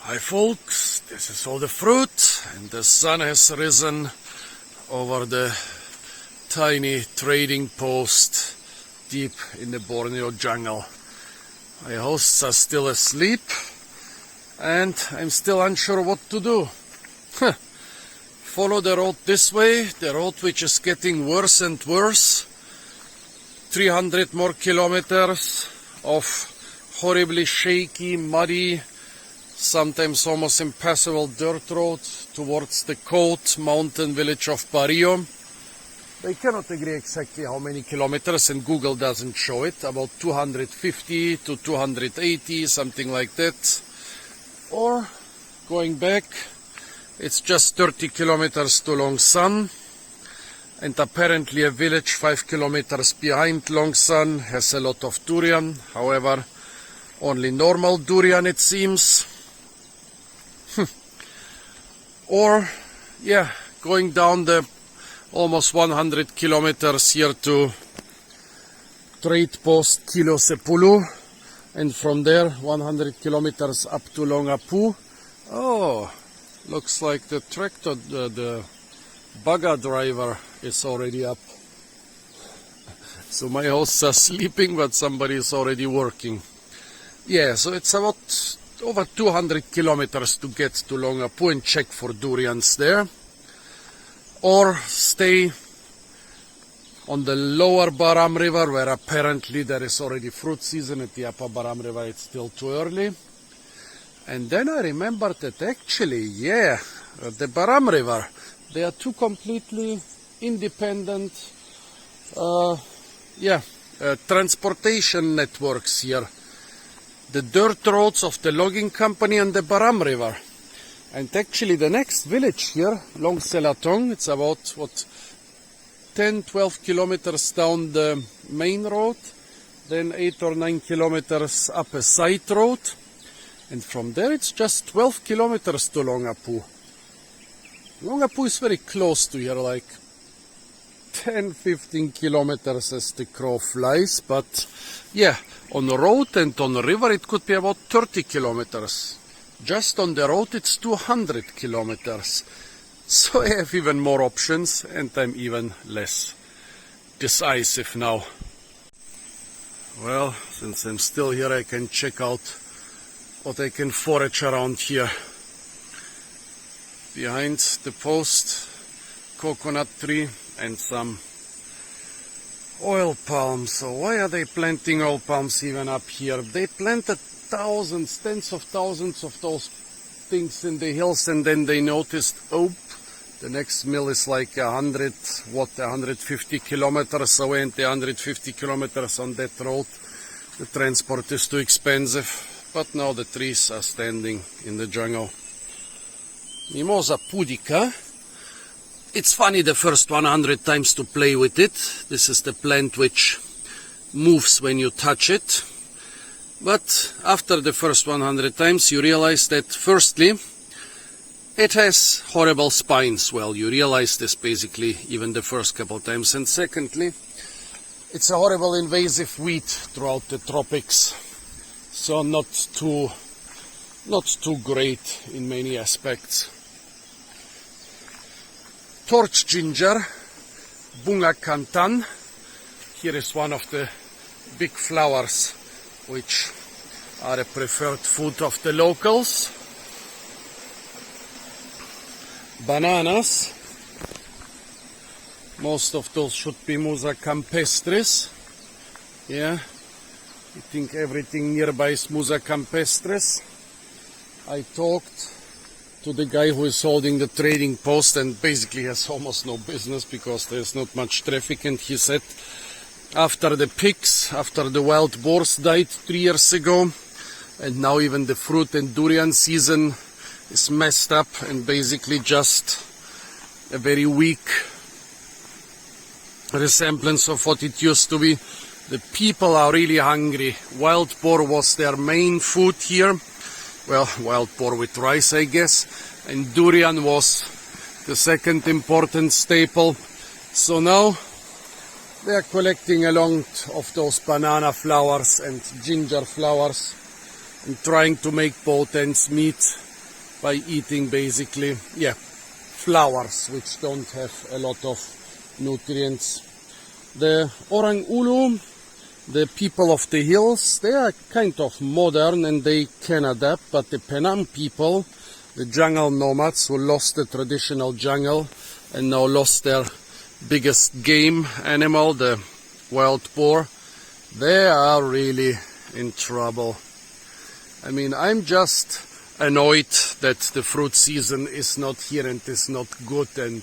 Hi folks, this is all the fruit and the sun has risen over the tiny trading post deep in the Borneo jungle. My hosts are still asleep and I'm still unsure what to do. Follow the road this way, the road which is getting worse and worse. 300 more kilometers of horribly shaky, muddy, sometimes almost impassable dirt road towards the cold mountain village of Borneo. They cannot agree exactly how many kilometers, and Google doesn't show it, about 250 to 280, something like that. Or going back, it's just 30 kilometers to Longhouse, and apparently a village 5 kilometers behind Longhouse has a lot of durian, however only normal durian it seems. Or, yeah, going down the almost 100 kilometers here to trade post Kilo Sepulu, and from there 100 kilometers up to Longapu. Oh, looks like the tractor, the bugger driver is already up. So my hosts are sleeping, but somebody is already working. Yeah, so it's about over 200 kilometers to get to Longapu and check for durians there, or stay on the lower Baram River where apparently there is already fruit season. At the upper Baram River it's still too early. And then I remembered that actually, yeah, the Baram River, they are two completely independent transportation networks here. The dirt roads of the logging company and the Baram River. And actually the next village here, Longselatong, it's about 10-12 kilometers down the main road, then 8 or 9 kilometers up a side road, and from there it's just 12 kilometers to Longapu. Longapu is very close to here, like 10-15 kilometers as the crow flies, but yeah, on the road and on the river it could be about 30 kilometers. Just on the road it's 200 kilometers. So I have even more options and I'm even less decisive now. Well, since I'm still here I can check out what I can forage around here. Behind the post, coconut tree and some oil palms. So why are they planting oil palms even up here? They planted thousands, tens of thousands of those things in the hills, and then they noticed, oh, the next mill is like 150 kilometers away, and the 150 kilometers on that road, the transport is too expensive. But now the trees are standing in the jungle. Mimosa pudica. It's funny the first 100 times to play with it. This is the plant which moves when you touch it. But after the first 100 times you realize that firstly it has horrible spines. Well, you realize this basically even the first couple of times. And secondly, it's a horrible invasive weed throughout the tropics. So not too great in many aspects. Torch ginger, bunga cantan. Here is one of the big flowers which are a preferred food of the locals. Bananas. Most of those should be Musa campestris. Yeah, I think everything nearby is Musa campestris. I talked to the guy who is holding the trading post and basically has almost no business because there's not much traffic, and he said after the pigs, after the wild boars died 3 years ago, and now even the fruit and durian season is messed up and basically just a very weak resemblance of what it used to be. The people are really hungry. Wild boar was their main food here. Well, wild boar with rice, I guess, and durian was the second important staple. So now they are collecting a lot of those banana flowers and ginger flowers and trying to make both ends meet. by eating basically, flowers which don't have a lot of nutrients. The Orang Ulu, the people of the hills, they are kind of modern and they can adapt, but the Penang people, the jungle nomads who lost the traditional jungle and now lost their biggest game animal, the wild boar, they are really in trouble. I mean, I'm just annoyed that the fruit season is not here and is not good and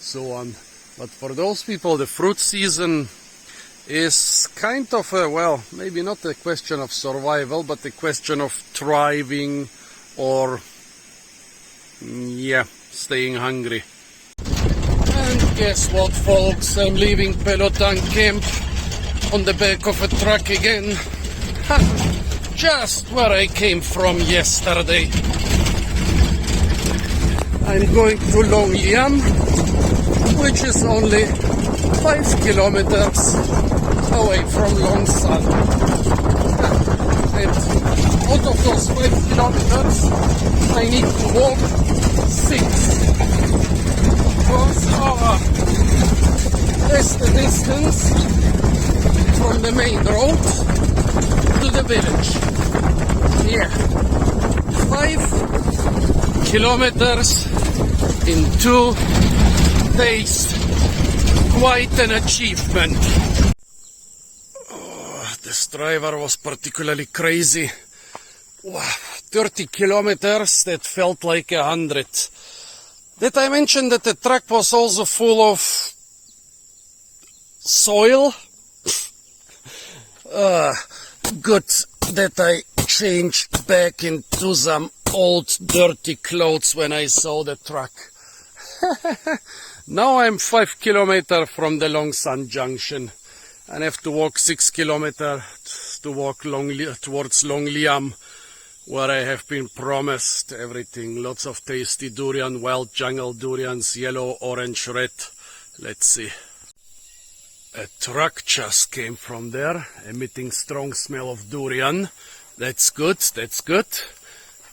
so on. But for those people, the fruit season is kind of a, well, maybe not a question of survival, but a question of thriving or, staying hungry. And guess what, folks? I'm leaving Pelutan camp on the back of a truck again. Just where I came from yesterday. I'm going to Longliam, which is only 5 kilometers away from Longhouse. And out of those 5 kilometers, I need to walk 6. Because that's the distance from the main road to the village. 5 kilometers in 2 days. Quite an achievement. This driver was particularly crazy. 30 kilometers, that felt like 100. Did I mention that the truck was also full of soil? Good that I changed back into some old dirty clothes when I saw the truck. Now I'm 5 kilometers from the Longsan junction and have to walk 6 kilometers to walk towards Longliam, where I have been promised everything. Lots of tasty durian, wild jungle durians, yellow, orange, red. Let's see. A truck just came from there, emitting strong smell of durian. That's good, that's good.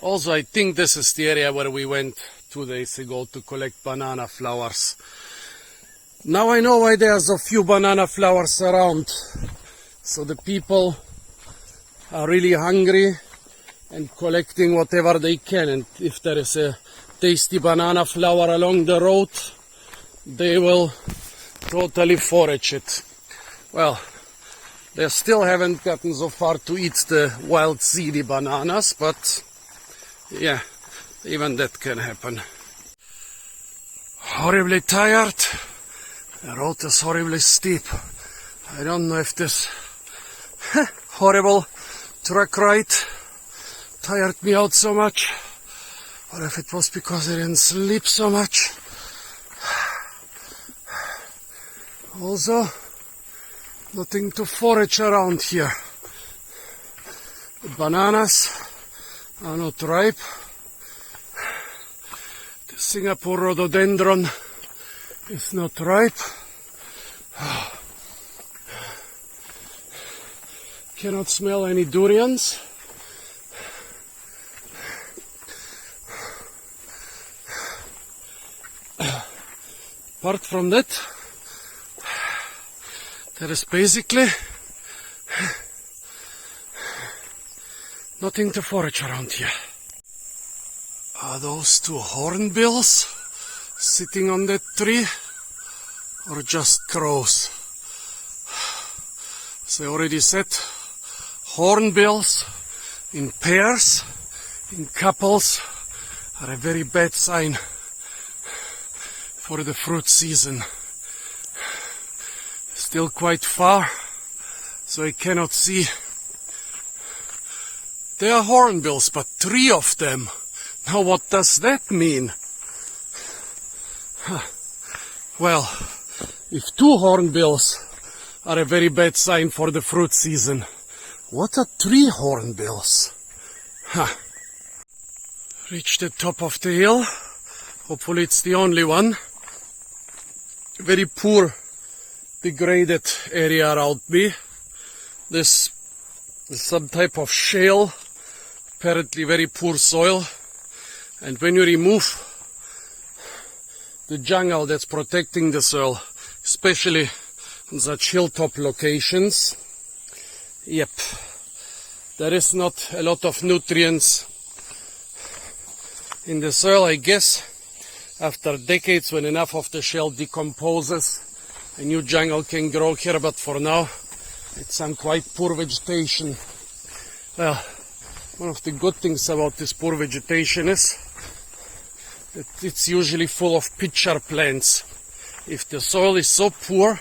Also, I think this is the area where we went 2 days ago to collect banana flowers. Now I know why there's so few banana flowers around. So the people are really hungry and collecting whatever they can. And if there is a tasty banana flower along the road, they will totally forage it. Well, they still haven't gotten so far to eat the wild seedy bananas, but yeah, even that can happen. Horribly tired. The road is horribly steep. I don't know if this horrible truck ride tired me out so much, or if it was because I didn't sleep so much. Also, nothing to forage around here. The bananas are not ripe. The Singapore rhododendron is not ripe. Cannot smell any durians. Apart from that, there is basically nothing to forage around here. Are those 2 hornbills sitting on that tree, or just crows? As I already said, hornbills in pairs, in couples, are a very bad sign for the fruit season. Still quite far, so I cannot see. There are hornbills, but 3 of them. Now what does that mean? Well, if 2 hornbills are a very bad sign for the fruit season, what are 3 hornbills? Reach the top of the hill. Hopefully it's the only one. Very poor, degraded area around me. This is some type of shale, apparently very poor soil. And when you remove the jungle that's protecting the soil, especially in such hilltop locations, yep, there is not a lot of nutrients in the soil. I guess after decades, when enough of the shell decomposes, a new jungle can grow here, but for now it's some quite poor vegetation. Well, one of the good things about this poor vegetation is that it's usually full of pitcher plants. If the soil is so poor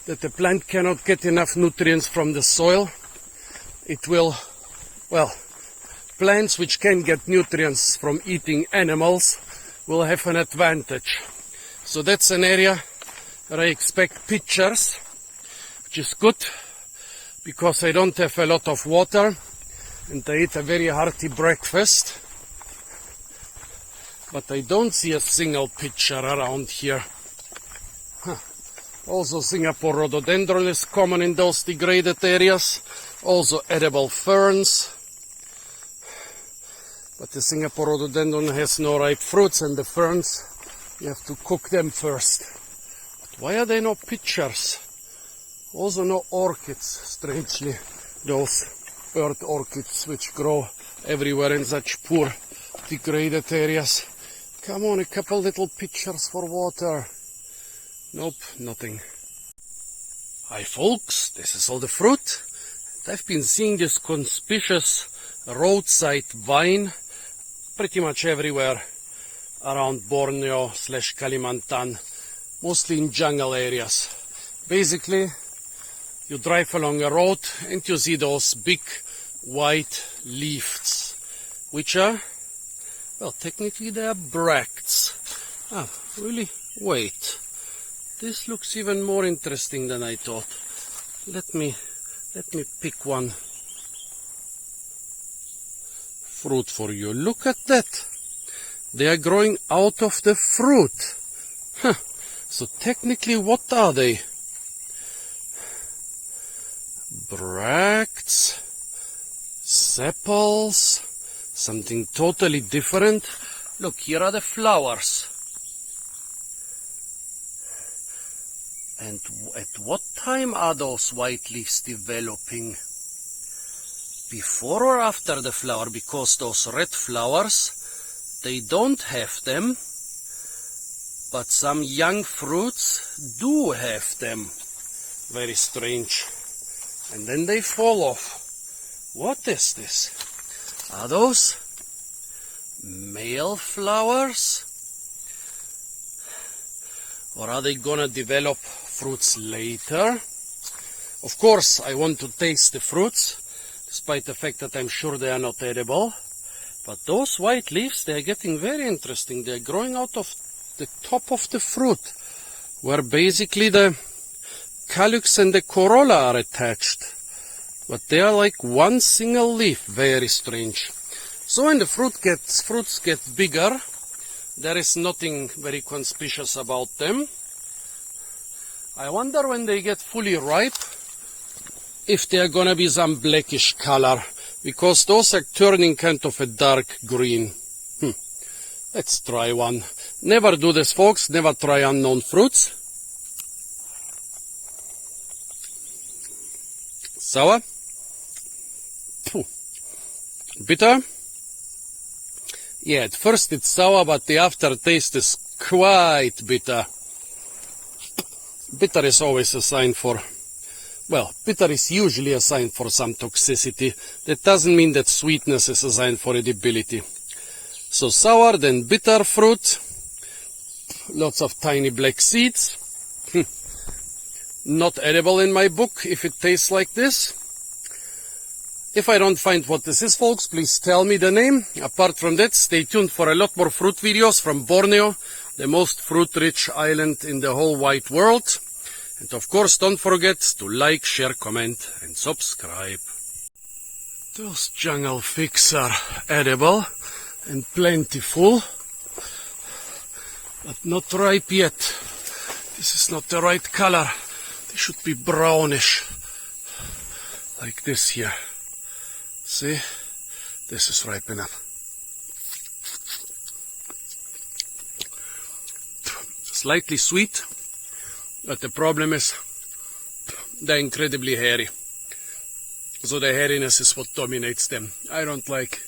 that the plant cannot get enough nutrients from the soil, it will, well, plants which can get nutrients from eating animals will have an advantage. So that's an area where I expect pitchers, which is good because I don't have a lot of water and I eat a very hearty breakfast. But I don't see a single pitcher around here. Also Singapore rhododendron is common in those degraded areas. Also edible ferns. But the Singapore rhododendron has no ripe fruits, and the ferns, you have to cook them first. But why are there no pitchers? Also no orchids, strangely. Those earth orchids which grow everywhere in such poor degraded areas. Come on, a couple little pitchers for water. Nope, nothing. Hi folks, this is all the fruit. I've been seeing this conspicuous roadside vine pretty much everywhere around Borneo / Kalimantan, mostly in jungle areas. Basically, you drive along a road and you see those big white leaves, which are, well, technically they are bracts. Ah, really? Wait. This looks even more interesting than I thought. Let me pick one fruit for you. Look at that. They are growing out of the fruit. Huh. So technically, what are they? Bracts, sepals, something totally different. Look, here are the flowers. And at what time are those white leaves developing? Before or after the flower? Because those red flowers, they don't have them, but some young fruits do have them. Very strange. And then they fall off. What is this? Are those male flowers? Or are they gonna develop fruits later? Of course, I want to taste the fruits, despite the fact that I'm sure they are not edible. But those white leaves, they are getting very interesting. They are growing out of the top of the fruit, where basically the calyx and the corolla are attached. But they are like one single leaf. Very strange. So when the fruits get bigger, there is nothing very conspicuous about them. I wonder when they get fully ripe, if they are gonna be some blackish color, because those are turning kind of a dark green. Let's try one. Never do this, folks. Never try unknown fruits. Sour. Bitter. Yeah, at first it's sour, but the aftertaste is quite bitter. Bitter is always a sign for, well, bitter is usually a sign for some toxicity. That doesn't mean that sweetness is a sign for edibility. So sour, then bitter fruit. Lots of tiny black seeds. Not edible in my book if it tastes like this. If I don't find what this is, folks, please tell me the name. Apart from that, stay tuned for a lot more fruit videos from Borneo, the most fruit-rich island in the whole wide world. And of course, don't forget to like, share, comment, and subscribe. Those jungle figs are edible and plentiful, but not ripe yet. This is not the right color. They should be brownish, like this here. See, this is ripe enough. slightly sweet, but the problem is they're incredibly hairy. So the hairiness is what dominates them. I don't like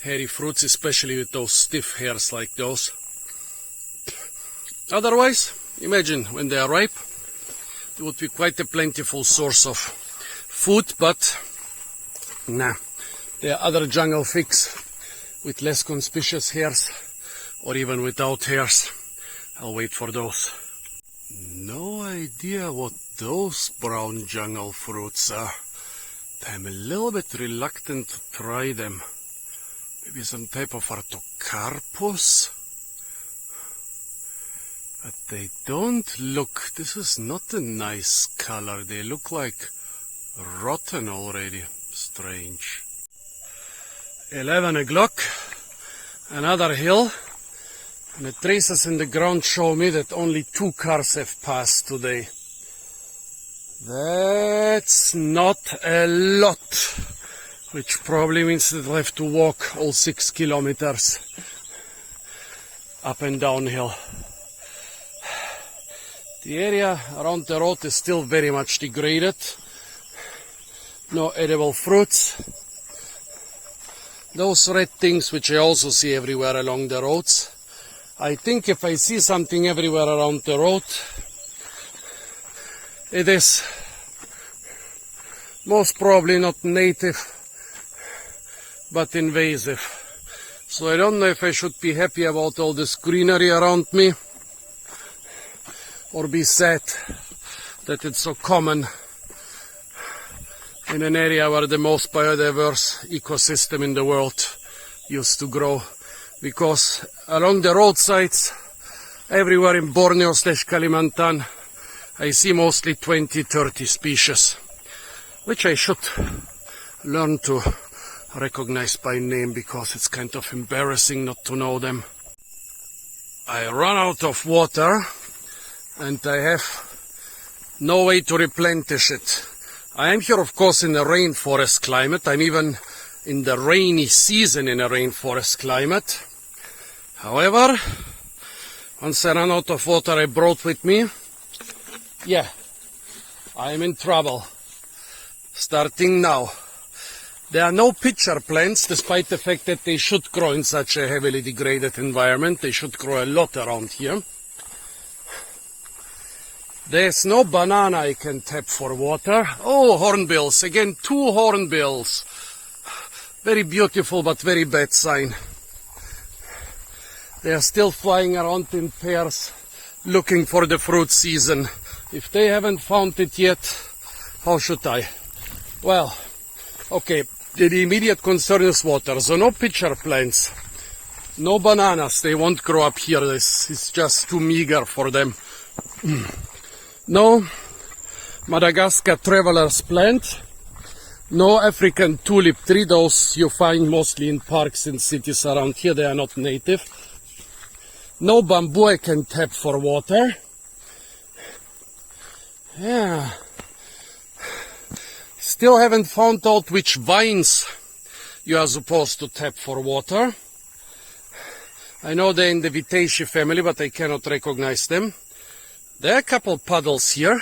hairy fruits, especially with those stiff hairs like those. Otherwise, imagine when they are ripe, it would be quite a plentiful source of food, but nah, there are other jungle figs with less conspicuous hairs, or even without hairs. I'll wait for those. No idea what those brown jungle fruits are. I'm a little bit reluctant to try them. Maybe some type of artocarpus? But they don't look, this is not a nice color. They look like rotten already. Strange. 11 o'clock, another hill. And the traces in the ground show me that only 2 cars have passed today. That's not a lot, which probably means that I'll have to walk all 6 kilometers up and downhill. The area around the road is still very much degraded. No edible fruits. Those red things which I also see everywhere along the roads. I think if I see something everywhere around the road, it is most probably not native, but invasive. So I don't know if I should be happy about all this greenery around me, or be sad that it's so common in an area where the most biodiverse ecosystem in the world used to grow. Because along the roadsides, everywhere in Borneo / Kalimantan, I see mostly 20-30 species, which I should learn to recognize by name, because it's kind of embarrassing not to know them. I run out of water and I have no way to replenish it. I am here, of course, in a rainforest climate. I'm even in the rainy season in a rainforest climate. However, once I run out of water I brought with me, yeah, I'm in trouble. Starting now. There are no pitcher plants, despite the fact that they should grow in such a heavily degraded environment. They should grow a lot around here. There's no banana I can tap for water. Oh, hornbills. Again, 2 hornbills. Very beautiful, but very bad sign. They are still flying around in pairs, looking for the fruit season. If they haven't found it yet, how should I? Well, okay, the immediate concern is water. So no pitcher plants, no bananas. They won't grow up here. This is just too meager for them. No Madagascar traveler's plant. No African tulip tree. Those you find mostly in parks in cities around here. They are not native. No bamboo I can tap for water. Yeah. Still haven't found out which vines you are supposed to tap for water. I know they're in the Vitaceae family, but I cannot recognize them. There are a couple puddles here.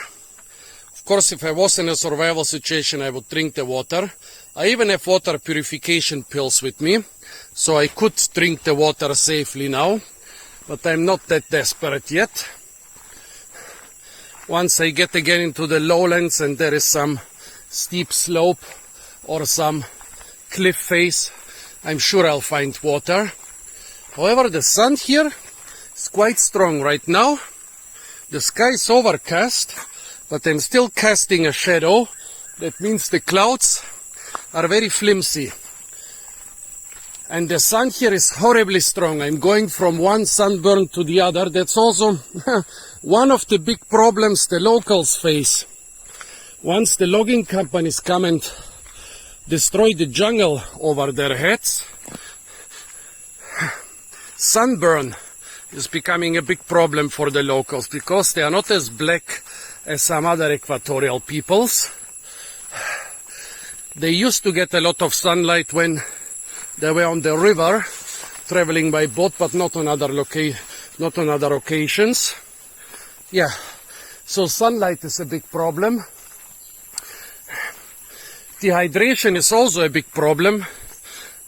Of course, if I was in a survival situation, I would drink the water. I even have water purification pills with me, so I could drink the water safely now. But I'm not that desperate yet. Once I get again into the lowlands and there is some steep slope or some cliff face, I'm sure I'll find water. However, the sun here is quite strong right now. The sky is overcast, but I'm still casting a shadow. That means the clouds are very flimsy. And the sun here is horribly strong. I'm going from one sunburn to the other. That's also one of the big problems the locals face. Once the logging companies come and destroy the jungle over their heads, sunburn is becoming a big problem for the locals, because they are not as black as some other equatorial peoples. They used to get a lot of sunlight when they were on the river, traveling by boat, but not on other occasions. Yeah, so sunlight is a big problem. Dehydration is also a big problem,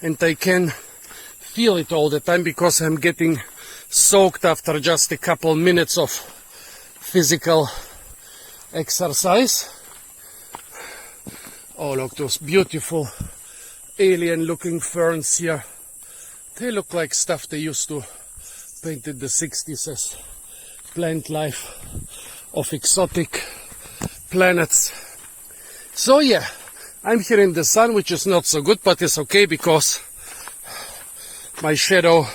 and I can feel it all the time because I'm getting soaked after just a couple minutes of physical exercise. Oh, look, those beautiful alien looking ferns here. They look like stuff they used to paint in the 60s as plant life of exotic planets. So yeah, I'm here in the sun, which is not so good, but it's okay because my shadow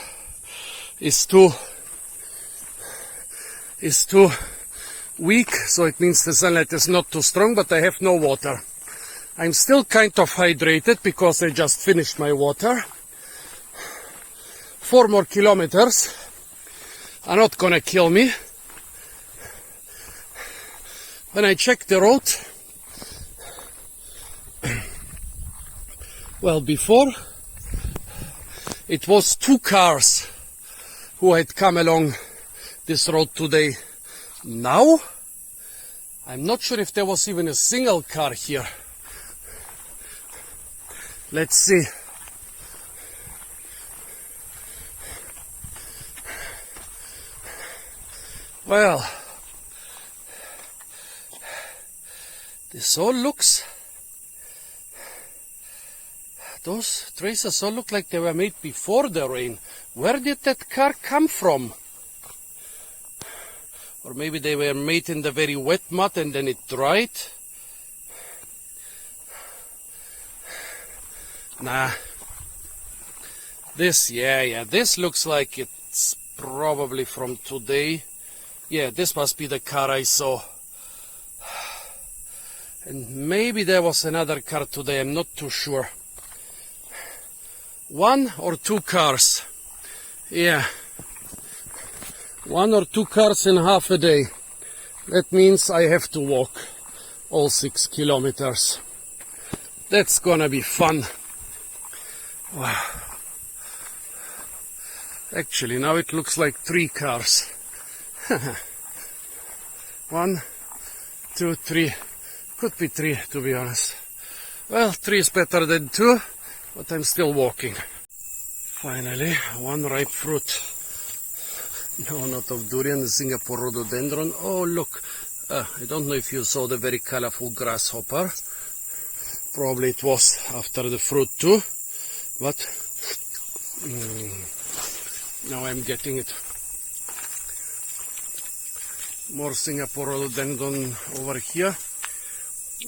is too weak, so it means the sunlight is not too strong, but I have no water. I'm still kind of hydrated because I just finished my water. 4 more kilometers are not gonna kill me. When I checked the road, well, before it was 2 cars who had come along this road today. Now, I'm not sure if there was even a single car here. Let's see. Well, this all looks, those traces all look like they were made before the rain. Where did that car come from? Or maybe they were made in the very wet mud and then it dried. Nah. This, yeah, this looks like it's probably from today. Yeah, this must be the car I saw. And maybe there was another car today, I'm not too sure. 1 or 2 cars. Yeah. 1 or 2 cars in half a day. That means I have to walk all 6 kilometers. That's gonna be fun. Wow. Actually, now it looks like 3 cars. 1, 2, 3. Could be 3, to be honest. Well, 3 is better than 2, but I'm still walking. Finally, 1 ripe fruit. No, not of durian, the Singapore rhododendron. Oh, look. I don't know if you saw the very colorful grasshopper. Probably it was after the fruit too. But now I'm getting it. More Singapore rhododendron over here.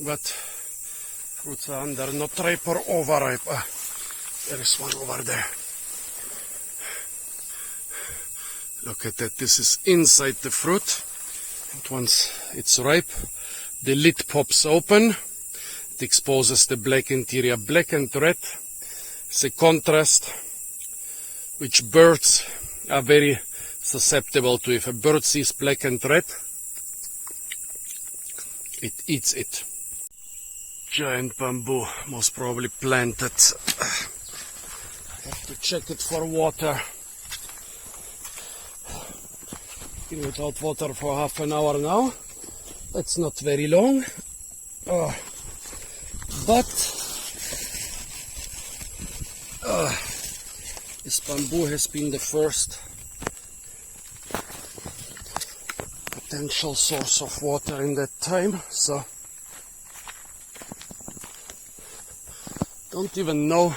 But fruits are under not ripe or overripe. There is one over there. Look at that, this is inside the fruit, and once it's ripe, the lid pops open, it exposes the black interior. Black and red is a contrast which birds are very susceptible to. If a bird sees black and red, it eats it. Giant bamboo, most probably planted. I have to check it for water. Without water for half an hour now. That's not very long. But this bamboo has been the first potential source of water in that time, so don't even know.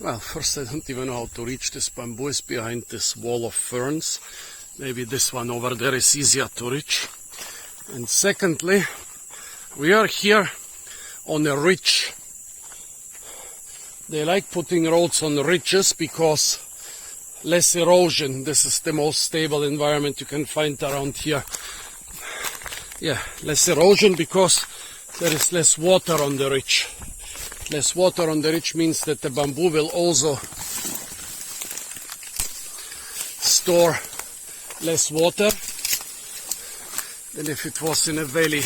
Well, first I don't even know how to reach this bamboo. It's behind this wall of ferns. Maybe this one over there is easier to reach. And secondly, we are here on a ridge. They like putting roads on ridges because less erosion. This is the most stable environment you can find around here. Yeah, less erosion because there is less water on the ridge. Less water on the ridge means that the bamboo will also store less water than if it was in a valley.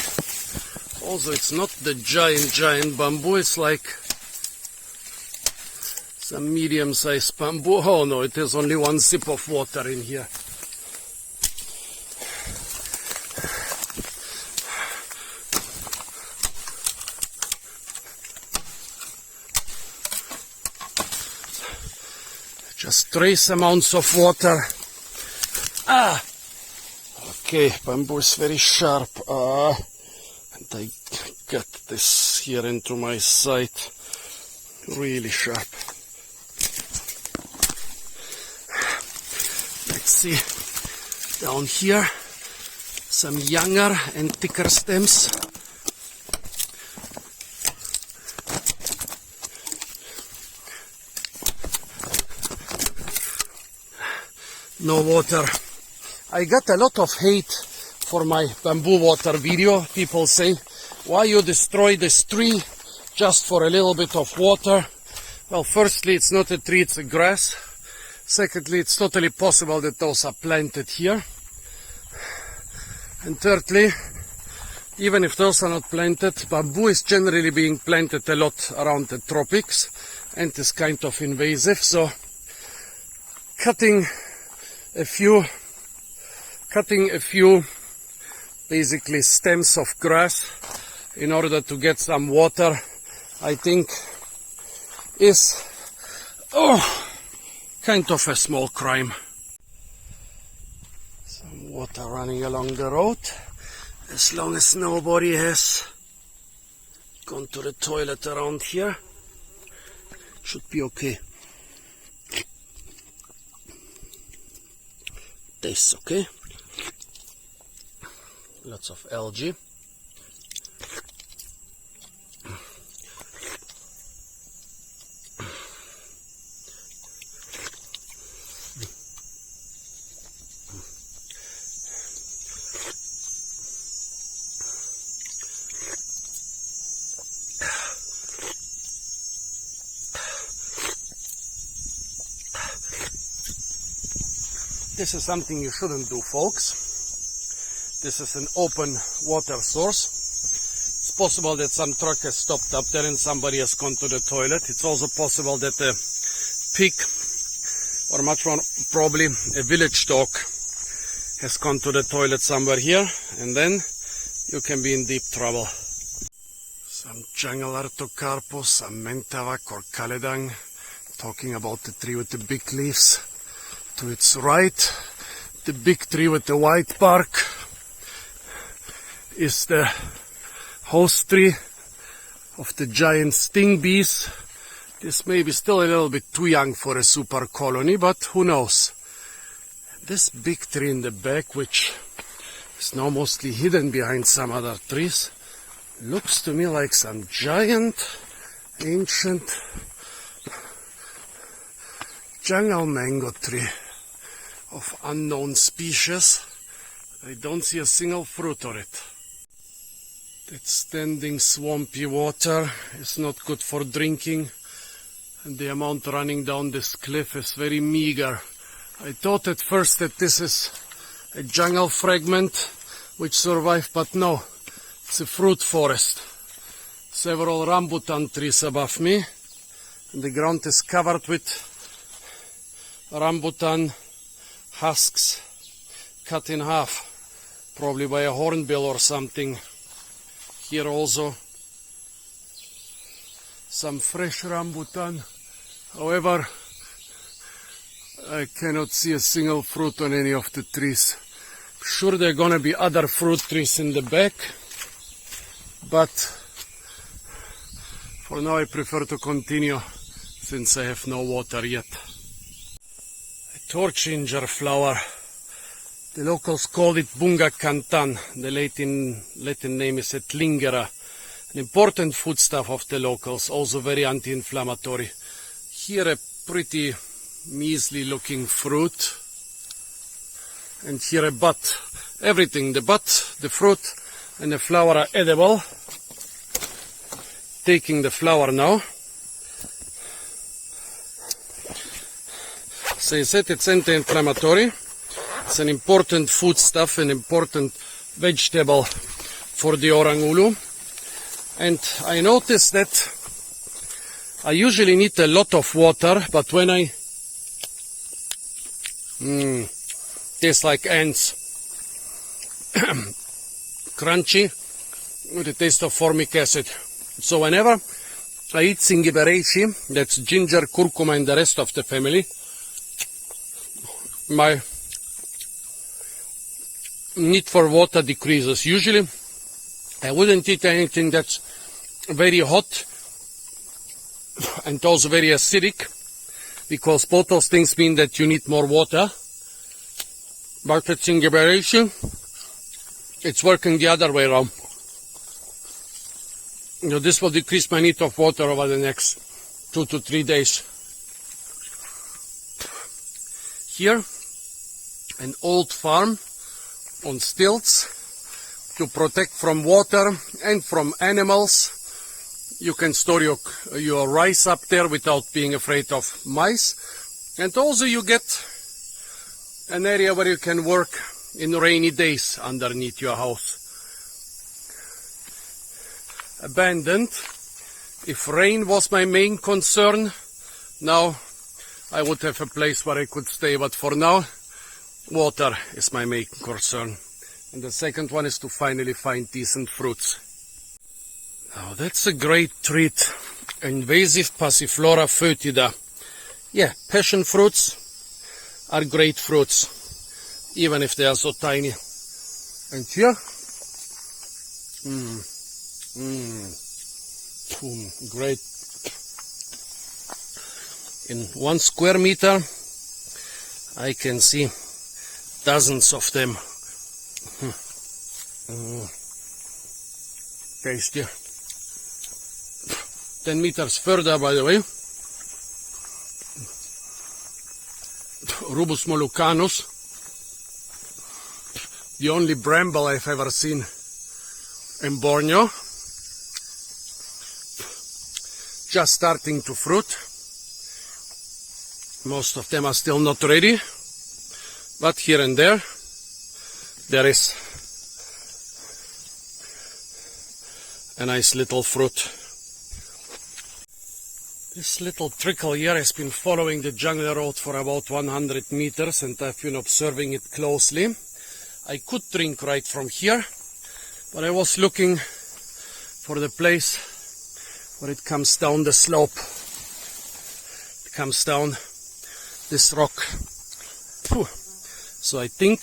Also, it's not the giant bamboo, it's like some medium-sized bamboo. Oh no, it has only 1 sip of water in here. Just trace amounts of water. Okay, bamboo is very sharp. And I got this here into my side. Really sharp. Let's see. Down here, some younger and thicker stems. No water. I got a lot of hate for my bamboo water video. People say, why you destroy this tree just for a little bit of water? Well, firstly, it's not a tree, it's a grass. Secondly, it's totally possible that those are planted here. And thirdly, even if those are not planted, bamboo is generally being planted a lot around the tropics and is kind of invasive. So cutting a few basically stems of grass in order to get some water, I think is kind of a small crime. Some water running along the road, as long as nobody has gone to the toilet around here, should be okay. Tastes okay. Lots of algae. This is something you shouldn't do, folks. This is an open water source. It's possible that some truck has stopped up there and somebody has gone to the toilet. It's also possible that a pig, or much more probably a village dog, has gone to the toilet somewhere here, and then you can be in deep trouble. Some jungle artocarpus, some mentavac or kaledang, talking about the tree with the big leaves. To its right, the big tree with the white bark is the host tree of the giant sting bees. This may be still a little bit too young for a super colony, but who knows. This big tree in the back, which is now mostly hidden behind some other trees, looks to me like some giant, ancient jungle mango tree of unknown species. I don't see a single fruit on it. That standing swampy water is not good for drinking, and the amount running down this cliff is very meager. I thought at first that this is a jungle fragment which survived, but no, it's a fruit forest. Several rambutan trees above me, and the ground is covered with rambutan husks cut in half, probably by a hornbill or something. Here also some fresh rambutan. However, I cannot see a single fruit on any of the trees. Sure, there are gonna be other fruit trees in the back, but for now I prefer to continue since I have no water yet. Torch ginger flower. The locals call it bunga cantan. The Latin name is etlingera. An important foodstuff of the locals, also very anti-inflammatory. Here a pretty measly looking fruit. And here a bud. Everything, the bud, the fruit and the flower are edible. Taking the flower now. As I said, it's anti-inflammatory. It's an important foodstuff, an important vegetable for the orang ulu. And I noticed that I usually need a lot of water, but when I tastes like ants. Crunchy with the taste of formic acid. So whenever I eat singibereishi, that's ginger, curcuma and the rest of the family, my need for water decreases. Usually I wouldn't eat anything that's very hot and also very acidic, because both those things mean that you need more water. But it's in liberation, it's working the other way around. You know, this will decrease my need of water over the next 2 to 3 days. Here, an old farm on stilts to protect from water and from animals. You can store your rice up there without being afraid of mice. And also you get an area where you can work in rainy days underneath your house. Abandoned. If rain was my main concern, now I would have a place where I could stay, but for now, water is my main concern. And the second one is to finally find decent fruits. Now that's a great treat. Invasive Passiflora foetida. Yeah, passion fruits are great fruits, even if they are so tiny. And here, great. In 1 square meter, I can see dozens of them. Tasty. 10 meters further, by the way, Rubus mollucanus, the only bramble I've ever seen in Borneo, just starting to fruit. Most of them are still not ready, but here and there is a nice little fruit. This little trickle here has been following the jungle road for about 100 meters, and I've been observing it closely. I could drink right from here, but I was looking for the place where it comes down the slope. It comes down this rock. So I think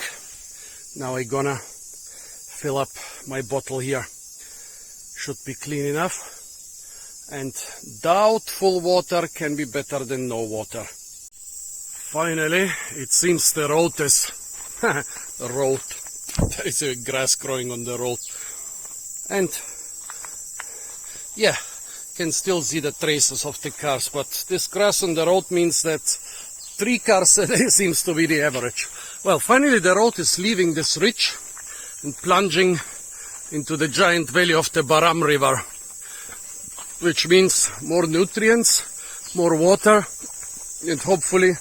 now I'm gonna fill up my bottle here. Should be clean enough. And doubtful water can be better than no water. Finally, it seems the road is the road. There is a grass growing on the road. And yeah, can still see the traces of the cars, but this grass on the road means that 3 cars a day seems to be the average. Well, finally the road is leaving this ridge and plunging into the giant valley of the Baram River, which means more nutrients, more water, and hopefully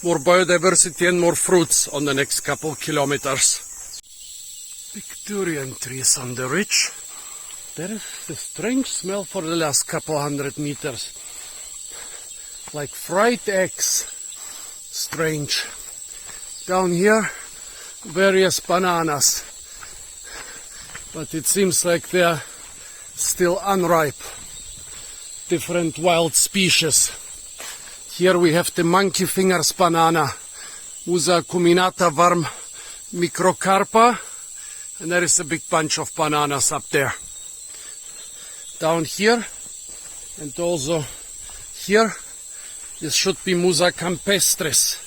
more biodiversity and more fruits on the next couple kilometers. Big durian trees on the ridge. There is a strange smell for the last couple 100 meters. Like fried eggs. Strange. Down here, various bananas. But it seems like they're still unripe. Different wild species. Here we have the monkey fingers banana, Musa cuminata varm microcarpa, and there is a big bunch of bananas up there. Down here, and also here, this should be Musa campestris.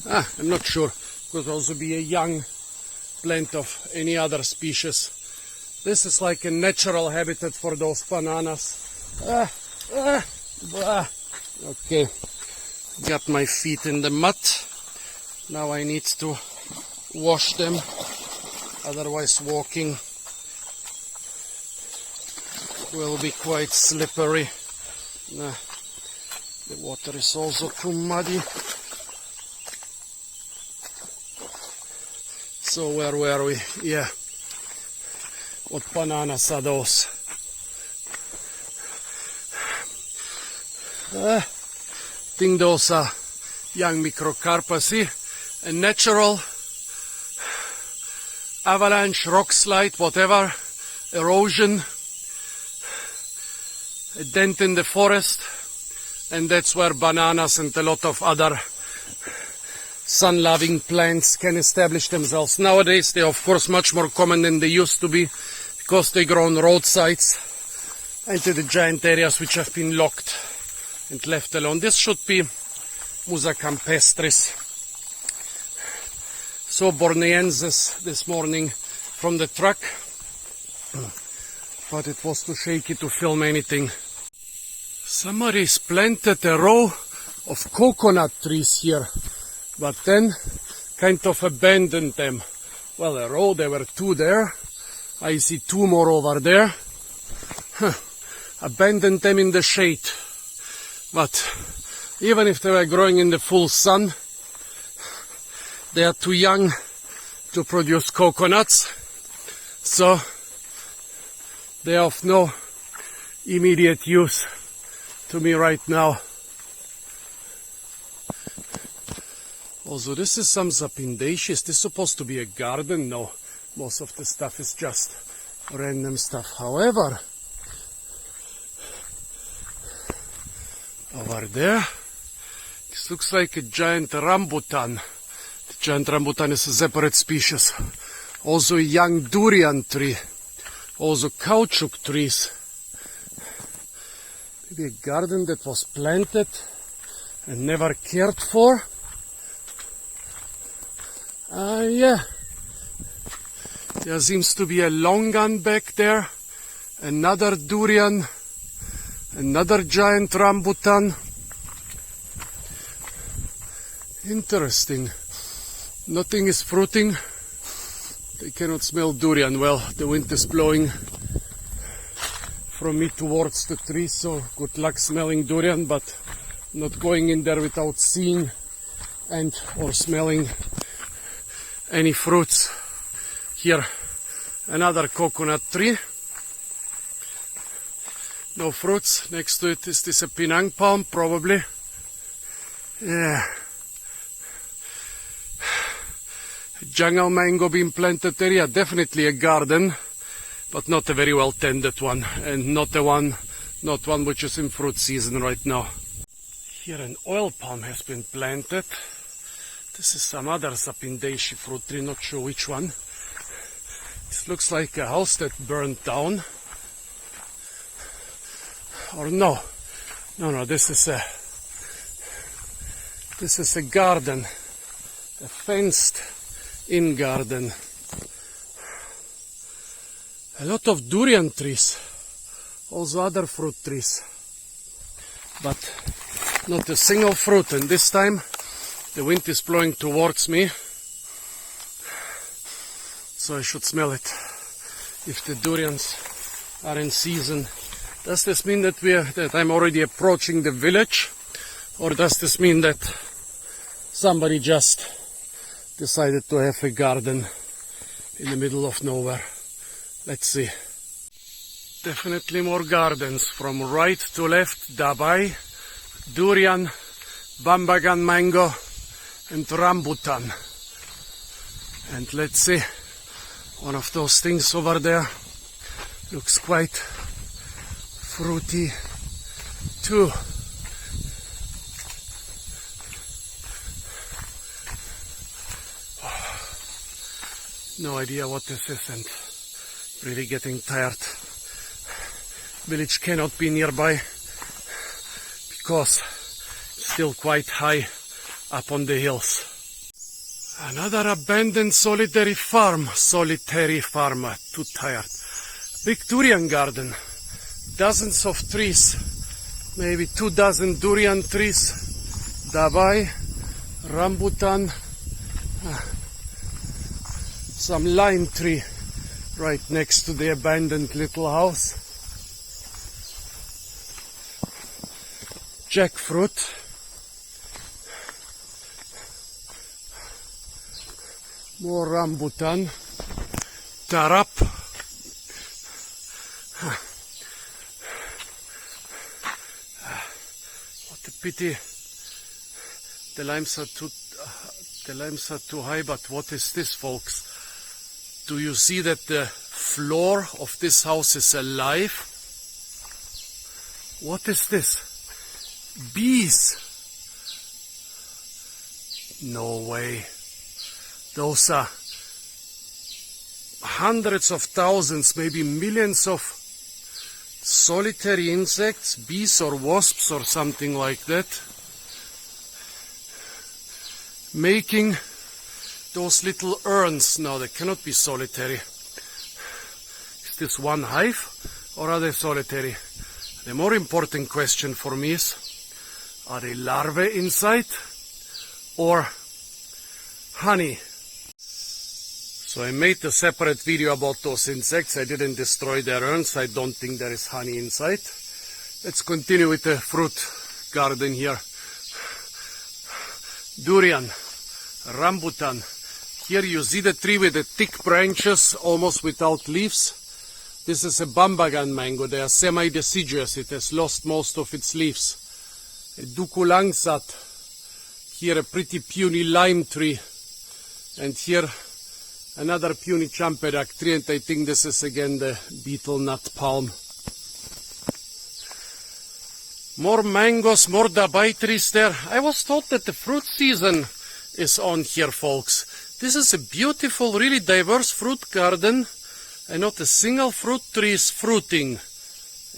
I'm not sure. Could also be a young plant of any other species. This is like a natural habitat for those bananas. Okay, got my feet in the mud. Now I need to wash them, otherwise walking will be quite slippery. The water is also too muddy. So where were we? Yeah. What bananas are those? I think those are young microcarpa. See, a natural avalanche, rock slide, whatever, erosion, a dent in the forest, and that's where bananas and a lot of other sun-loving plants can establish themselves. Nowadays they are of course much more common than they used to be, because they grow on roadsides and to the giant areas which have been locked and left alone. This should be Musa campestris. So Borneensis this morning from the truck, but it was too shaky to film anything. Somebody's planted a row of coconut trees here, but then kind of abandoned them. Well, a row, there were 2 there. I see 2 more over there. Abandoned them in the shade. But even if they were growing in the full sun, they are too young to produce coconuts. So they are of no immediate use to me right now. Also, this is some Sapindaceous. This is supposed to be a garden. No, most of the stuff is just random stuff. However, over there, this looks like a giant rambutan. The giant rambutan is a separate species. Also a young durian tree. Also caoutchouc trees. Maybe a garden that was planted and never cared for. Yeah. There seems to be a longan back there. Another durian. Another giant rambutan. Interesting. Nothing is fruiting. They cannot smell durian. Well, the wind is blowing from me towards the tree, so good luck smelling durian, but not going in there without seeing and or smelling any fruits. Here, another coconut tree. No fruits. Next to it is this a Penang palm, probably. Yeah. Jungle mango being planted area, definitely a garden, but not a very well tended one, and not one which is in fruit season right now. Here an oil palm has been planted. This is some other Sapindaceous fruit tree, not sure which one. This looks like a house that burned down. Or no, this is a garden, a fenced in garden. A lot of durian trees, also other fruit trees, but not a single fruit. And this time the wind is blowing towards me, so I should smell it if the durians are in season. Does this mean that I'm already approaching the village, or does this mean that somebody just decided to have a garden in the middle of nowhere? Let's see. Definitely more gardens from right to left. Dabai, durian, bambagan mango and rambutan. And let's see, one of those things over there looks quite fruity too. No idea what this is, and really getting tired. Village cannot be nearby because it's still quite high up on the hills. Another abandoned solitary farm. Too tired. Big durian garden. Dozens of trees. Maybe 24 durian trees. Dabai, rambutan. Some lime tree right next to the abandoned little house. Jackfruit. More rambutan. Tarap. What a pity. The limes are too high, but what is this, folks? Do you see that the floor of this house is alive? What is this? Bees. No way. Those are hundreds of thousands, maybe millions of solitary insects, bees or wasps or something like that, making those little urns. No, they cannot be solitary. Is this one hive or are they solitary? The more important question for me is, are they larvae inside or honey? So I made a separate video about those insects. I didn't destroy their urns. I don't think there is honey inside. Let's continue with the fruit garden here. Durian, rambutan. Here you see the tree with the thick branches, almost without leaves. This is a bambagan mango. They are semi-deciduous. It has lost most of its leaves. A dukulangsat. Here a pretty puny lime tree. And here another puny champedak tree. And I think this is again the beetle nut palm. More mangoes, more dabai trees there. I was told that the fruit season is on here, folks. This is a beautiful, really diverse fruit garden. And not a single fruit tree is fruiting.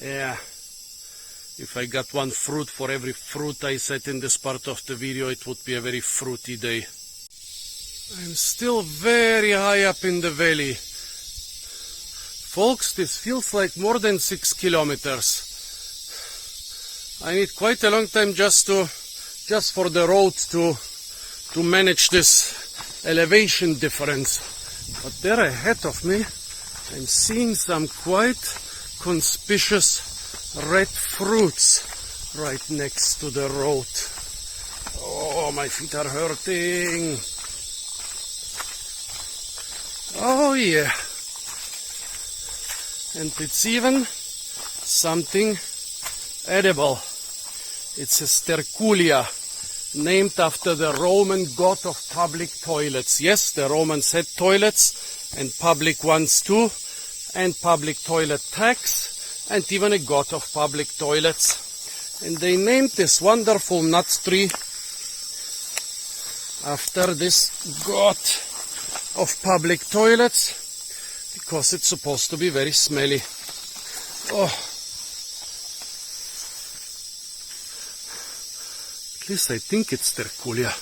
Yeah. If I got one fruit for every fruit I said in this part of the video, it would be a very fruity day. I'm still very high up in the valley. Folks, this feels like more than 6 kilometers. I need quite a long time just for the road to manage this elevation difference. But there ahead of me, I'm seeing some quite conspicuous red fruits right next to the road. Oh, my feet are hurting. Oh yeah. And it's even something edible. It's a sterculia, named after the Roman god of public toilets. Yes, the Romans had toilets, and public ones too, and public toilet tax, and even a god of public toilets. And they named this wonderful nut tree after this god of public toilets, because it's supposed to be very smelly. Oh. At least I think it's sterculia,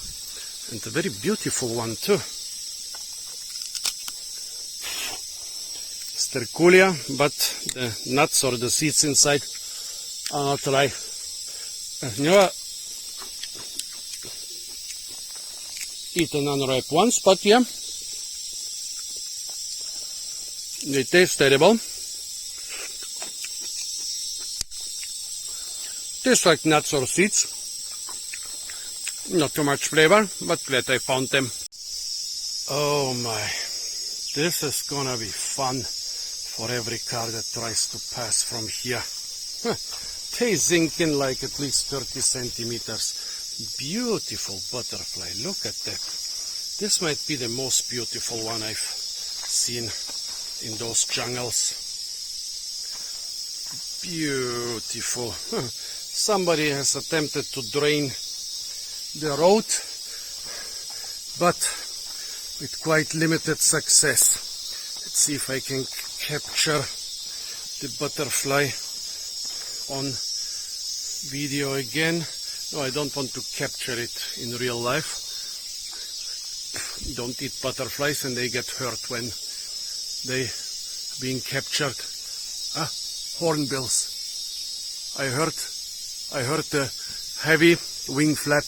and a very beautiful one too. Sterculia, but the nuts or the seeds inside are not ripe. I've never eaten unripe ones, but yeah, they taste edible. Taste like nuts or seeds. Not too much flavor, but glad I found them. Oh my, this is gonna be fun for every car that tries to pass from here. They sink in like at least 30 centimeters. Beautiful butterfly, look at that. This might be the most beautiful one I've seen in those jungles. Beautiful. Somebody has attempted to drain the road, but with quite limited success. Let's see if I can capture the butterfly on video again. No, I don't want to capture it in real life. Don't eat butterflies and they get hurt when they being captured. Ah, hornbills. I heard the heavy wing flap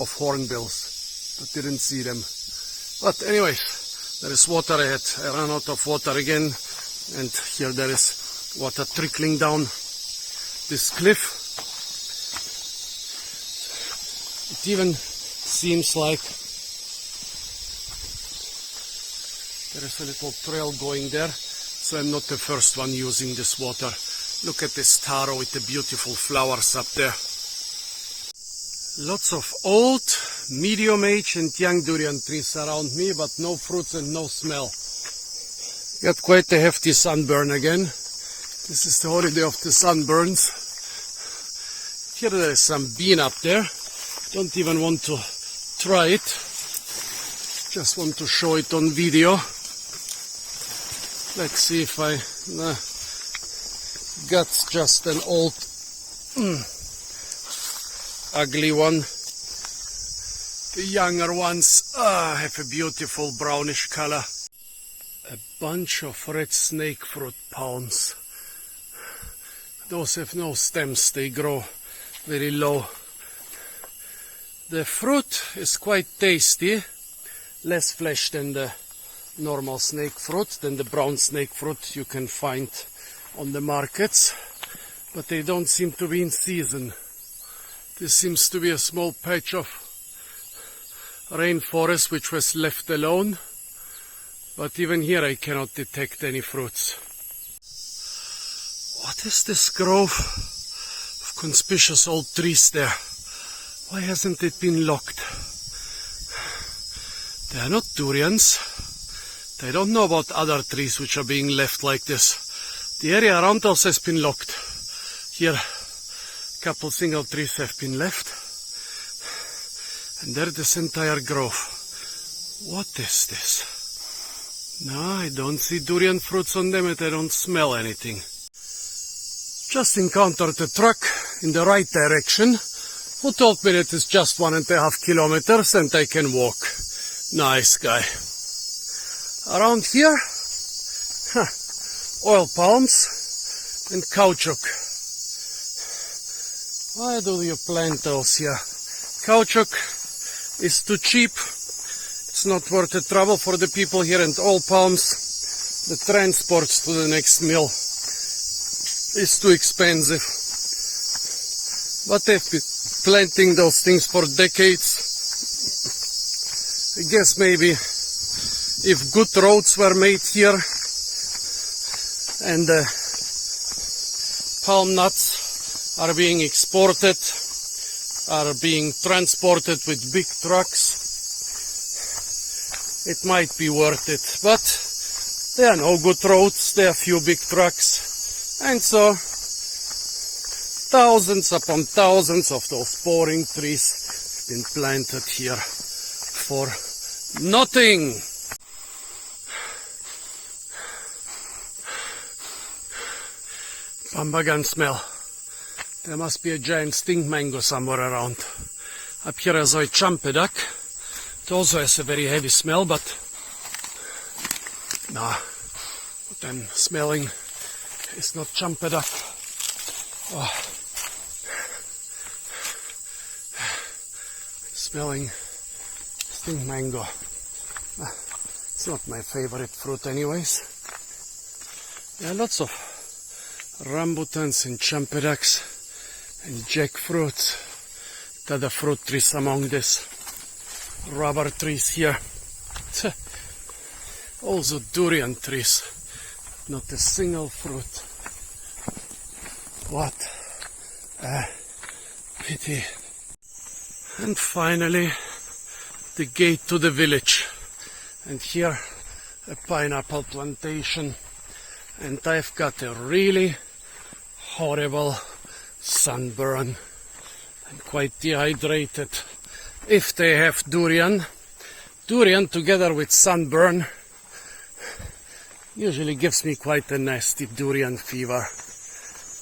of hornbills, but didn't see them. But anyways, there is water ahead. I ran out of water again, and here there is water trickling down this cliff. It even seems like there is a little trail going there, so I'm not the first one using this water. Look at this taro with the beautiful flowers up there. Lots of old, medium age and young durian trees around me, but no fruits and no smell. Got quite a hefty sunburn again. This is the holiday of the sunburns. Here there is some bean up there. Don't even want to try it. Just want to show it on video. Let's see if I... That's just an old ugly one. The younger ones have a beautiful brownish color. A bunch of red snake fruit palms. Those have no stems, they grow very low. The fruit is quite tasty, less flesh than the normal snake fruit, than the brown snake fruit you can find on the markets, but they don't seem to be in season. This seems to be a small patch of rainforest which was left alone, but even here I cannot detect any fruits. What is this grove of conspicuous old trees there? Why hasn't it been locked? They are not durians. They don't know about other trees which are being left like this. The area around us has been locked. Here, a couple single trees have been left. And there this entire grove. What is this? No, I don't see durian fruits on them and I don't smell anything. Just encountered a truck in the right direction who told me that it's just 1.5 kilometers and I can walk. Nice guy. Around here, oil palms and caoutchouc. Why do you plant those here? Caoutchouc is too cheap. It's not worth the trouble for the people here, and oil palms, the transports to the next mill is too expensive. But they've been planting those things for decades. I guess maybe if good roads were made here and palm nuts are being exported, are being transported with big trucks, it might be worth it. But there are no good roads, there are few big trucks, and so thousands upon thousands of those boring trees have been planted here for nothing. Bambagan smell. There must be a giant stink mango somewhere around. Up here I saw a champeduck. It also has a very heavy smell, but no, then smelling is not champeduck. Oh. Smelling stink mango. It's not my favorite fruit anyways. There are lots of rambutans and champeducks and jackfruits, the other fruit trees among this. Rubber trees here. Also durian trees. Not a single fruit. What a pity. And finally, the gate to the village. And here, a pineapple plantation. And I've got a really horrible sunburn. I'm quite dehydrated. If they have durian together with sunburn usually gives me quite a nasty durian fever.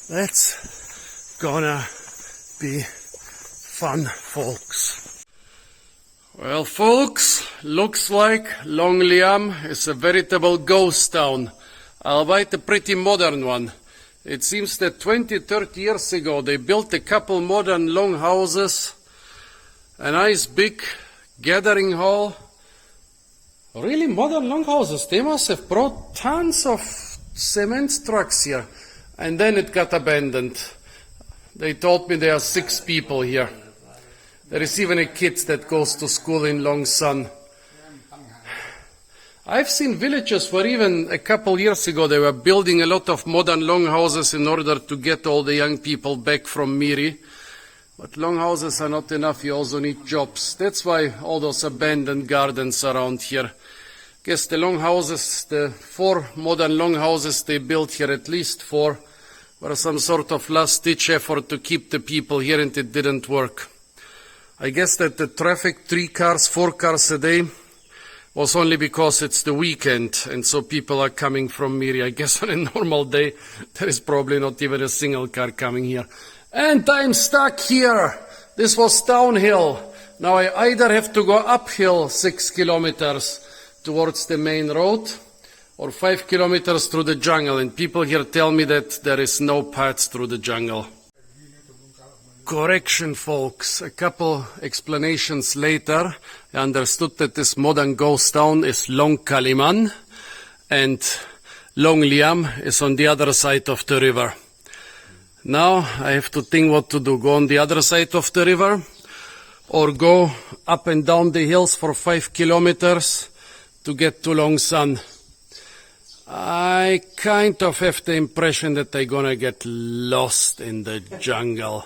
That's gonna be fun, folks. Well, folks, looks like Long Liam is a veritable ghost town, albeit a pretty modern one. It seems that 20-30 years ago they built a couple modern longhouses, a nice big gathering hall. Really modern longhouses. They must have brought tons of cement trucks here. And then it got abandoned. They told me there are 6 people here. There is even a kid that goes to school in Long Sun. I've seen villages where even a couple years ago they were building a lot of modern longhouses in order to get all the young people back from Miri. But longhouses are not enough, you also need jobs. That's why all those abandoned gardens around here. Guess the longhouses, the 4 modern longhouses they built here, at least 4, were some sort of last-ditch effort to keep the people here, and it didn't work. I guess that the traffic, 3 cars, 4 cars a day, was only because it's the weekend, and so people are coming from Miri. I guess on a normal day, there is probably not even a single car coming here. And I'm stuck here. This was downhill. Now I either have to go uphill 6 kilometers towards the main road, or 5 kilometers through the jungle, and people here tell me that there is no paths through the jungle. Correction, folks. A couple explanations later, I understood that this modern ghost town is Long Kaliman, and Long Liam is on the other side of the river. Now I have to think what to do. Go on the other side of the river, or go up and down the hills for 5 kilometers to get to Long Sun. I kind of have the impression that I'm gonna get lost in the jungle.